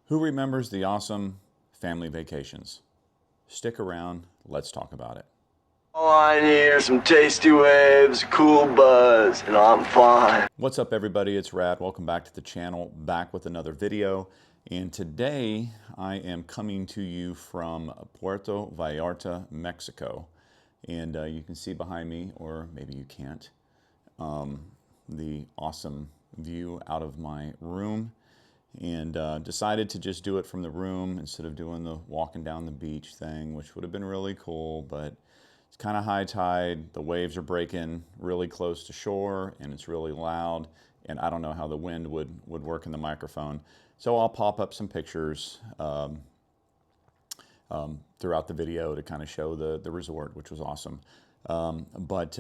Who remembers the awesome family vacations? Stick around, let's talk about it. All I need are some tasty waves, cool buzz, and I'm fine. What's up, everybody? It's Rad. Welcome back to the channel, back with another video. And today I am coming to you from Puerto Vallarta, Mexico. And you can see behind me, or maybe you can't, the awesome view out of my room. And decided to just do it from the room instead of doing the walking down the beach thing, which would have been really cool, but it's kind of high tide. The waves are breaking really close to shore and it's really loud, and I don't know how the wind would work in the microphone. So I'll pop up some pictures throughout the video to kind of show the resort, which was awesome. But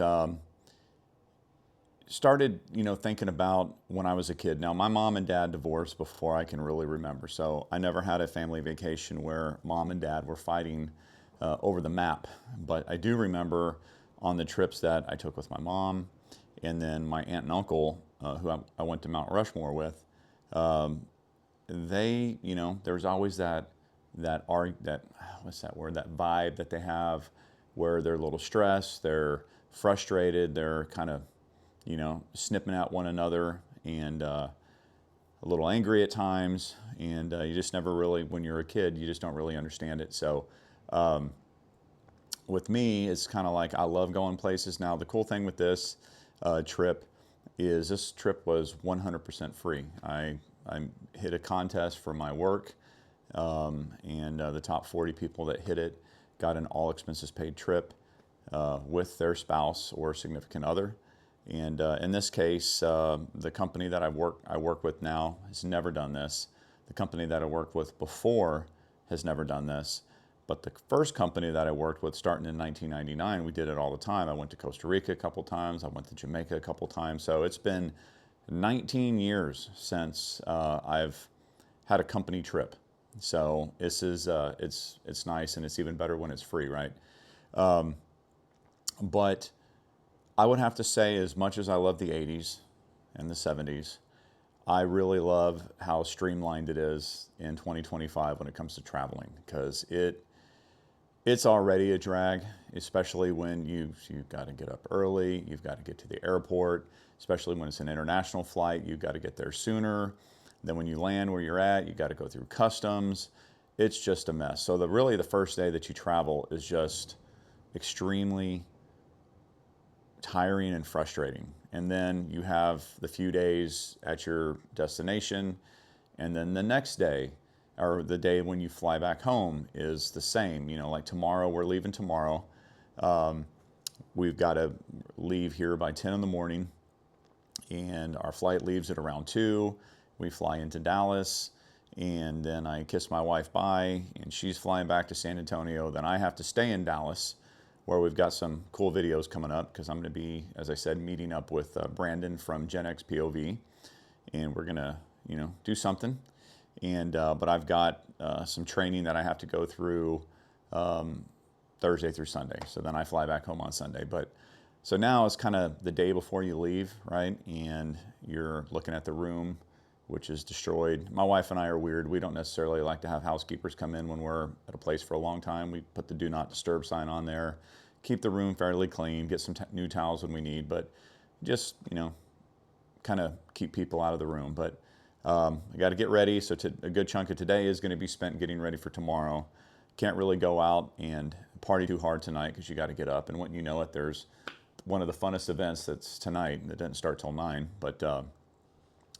started, thinking about when I was a kid. Now, my mom and dad divorced before I can really remember, so I never had a family vacation where mom and dad were fighting over the map. But I do remember on the trips that I took with my mom, and then my aunt and uncle, who I went to Mount Rushmore with. They, there was always that what's that word? That vibe that they have, where they're a little stressed, they're frustrated, they're kind of snipping at one another, and a little angry at times. And you just never really, when you're a kid, you just don't really understand it. So with me, it's kind of like I love going places. Now, the cool thing with this trip is this trip was 100% free. I hit a contest for my work, and the top 40 people that hit it got an all expenses paid trip with their spouse or significant other. And in this case, the company that I work with now has never done this. The company that I worked with before has never done this. But the first company that I worked with, starting in 1999, we did it all the time. I went to Costa Rica a couple times. I went to Jamaica a couple times. So it's been 19 years since I've had a company trip. So this is it's nice, and it's even better when it's free, right? But I would have to say, as much as I love the 80s and the 70s, I really love how streamlined it is in 2025 when it comes to traveling, because it's already a drag, especially when you've got to get up early, you've got to get to the airport, especially when it's an international flight, you've got to get there sooner. Then when you land where you're at, you've got to go through customs. It's just a mess. So really the first day that you travel is just extremely tiring and frustrating. And then you have the few days at your destination, and then the next day, or the day when you fly back home, is the same. Like tomorrow, we're leaving tomorrow. We've got to leave here by 10 in the morning, and our flight leaves at around 2. We fly into Dallas, and then I kiss my wife bye, and she's flying back to San Antonio. Then I have to stay in Dallas, where we've got some cool videos coming up, because I'm going to be, as I said, meeting up with Brandon from Gen X POV, and we're going to, do something. And but I've got some training that I have to go through Thursday through Sunday. So then I fly back home on Sunday. But so now it's kind of the day before you leave, right? And you're looking at the room, which is destroyed. My wife and I are weird. We don't necessarily like to have housekeepers come in when we're at a place for a long time. We put the do not disturb sign on there, keep the room fairly clean, get some new towels when we need, but just, kind of keep people out of the room. But I got to get ready. So a good chunk of today is going to be spent getting ready for tomorrow. Can't really go out and party too hard tonight, because you got to get up. And when you know it, there's one of the funnest events that's tonight that doesn't start till 9.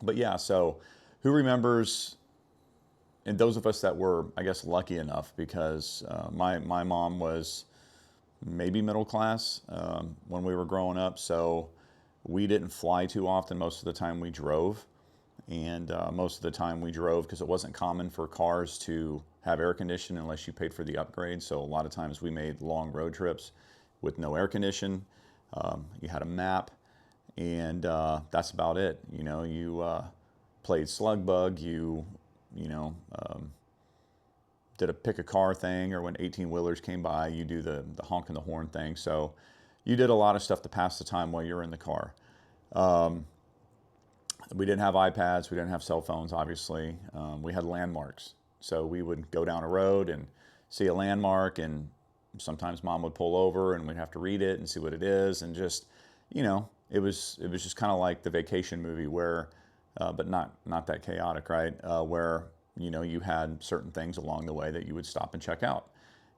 But yeah, so who remembers, and those of us that were, I guess, lucky enough, because my mom was maybe middle class when we were growing up, so we didn't fly too often. Most of the time we drove, and most of the time we drove because it wasn't common for cars to have air conditioning unless you paid for the upgrade. So a lot of times we made long road trips with no air condition. You had a map, and that's about it. You played slug bug. Did a pick a car thing, or when 18 wheelers came by, you do the honking the horn thing. So you did a lot of stuff to pass the time while you're in the car. We didn't have iPads, we didn't have cell phones, obviously. We had landmarks. So we would go down a road and see a landmark, and sometimes mom would pull over and we'd have to read it and see what it is. And just, it was just kind of like the vacation movie where, but not that chaotic, right? Where, you had certain things along the way that you would stop and check out.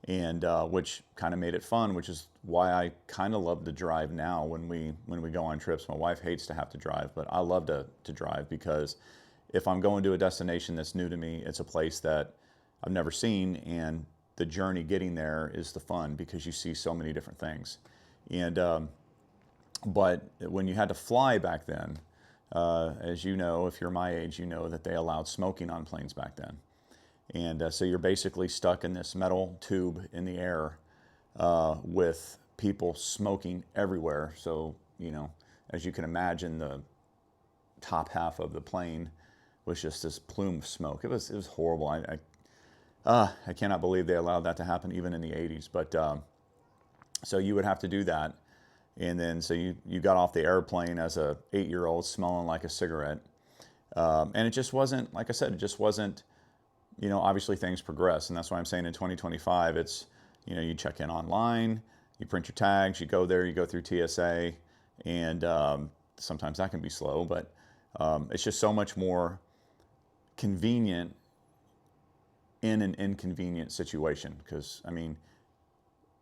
And which kind of made it fun, which is why I kind of love to drive now when we go on trips. My wife hates to have to drive, but I love to drive, because if I'm going to a destination that's new to me, it's a place that I've never seen, and the journey getting there is the fun, because you see so many different things. And but when you had to fly back then, as you know, if you're my age, you know that they allowed smoking on planes back then. And so you're basically stuck in this metal tube in the air with people smoking everywhere. So, as you can imagine, the top half of the plane was just this plume of smoke. It was horrible. I cannot believe they allowed that to happen even in the 80s. But so you would have to do that. And then so you got off the airplane as a 8-year-old smelling like a cigarette. And it just wasn't, like I said, it just wasn't, obviously things progress. And that's why I'm saying in 2025, it's, you check in online, you print your tags, you go there, you go through TSA, and sometimes that can be slow, but it's just so much more convenient in an inconvenient situation. Because,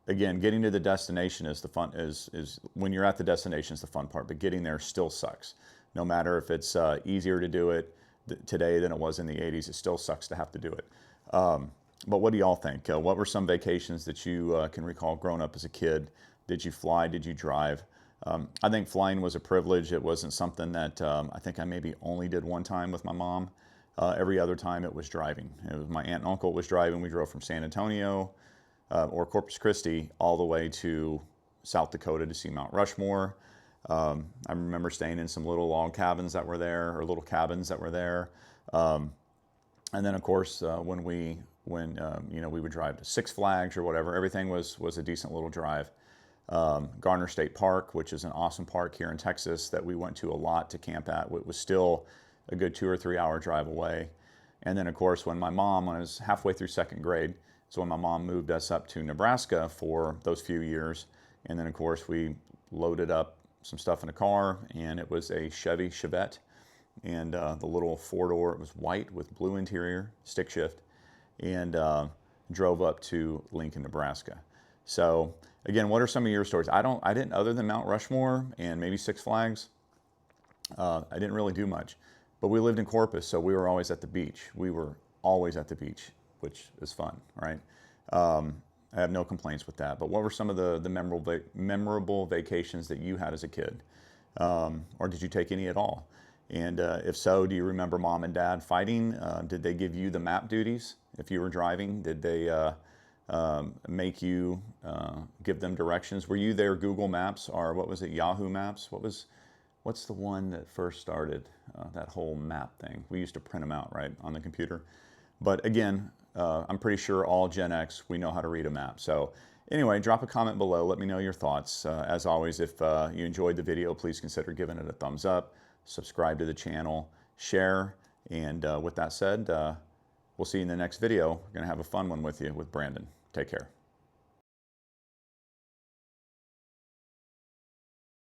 again, getting to the destination is the fun, is when you're at the destination is the fun part, but getting there still sucks. No matter if it's easier to do it today than it was in the 80s, it still sucks to have to do it. But what do y'all think? What were some vacations that you can recall growing up as a kid? Did you fly? Did you drive? I think flying was a privilege. It wasn't something that I think I maybe only did one time with my mom. Every other time it was driving. It was my aunt and uncle was driving. We drove from San Antonio or Corpus Christi all the way to South Dakota to see Mount Rushmore. I remember staying in some little log cabins that were there, or little cabins that were there. And then, of course, when we would drive to Six Flags or whatever, everything was a decent little drive. Garner State Park, which is an awesome park here in Texas that we went to a lot to camp at, it was still a good 2 or 3 hour drive away. And then, of course, when I was halfway through second grade, so when my mom moved us up to Nebraska for those few years, and then, of course, we loaded up some stuff in a car, and it was a Chevy Chevette, and the little 4-door, it was white with blue interior, stick shift, and drove up to Lincoln, Nebraska. So again, what are some of your stories? I didn't, other than Mount Rushmore and maybe Six Flags, I didn't really do much. But we lived in Corpus, so we were always at the beach. We were always at the beach, which is fun, right? I have no complaints with that. But what were some of the memorable vacations that you had as a kid? Or did you take any at all? And if so, do you remember mom and dad fighting? Did they give you the map duties if you were driving? Did they make you give them directions? Were you their Google Maps, or what was it, Yahoo Maps? What's the one that first started that whole map thing? We used to print them out, right, on the computer. But again, I'm pretty sure all Gen X, we know how to read a map. So anyway, drop a comment below. Let me know your thoughts. As always, if you enjoyed the video, please consider giving it a thumbs up, subscribe to the channel, share. And with that said, we'll see you in the next video. We're going to have a fun one with you with Brandon. Take care.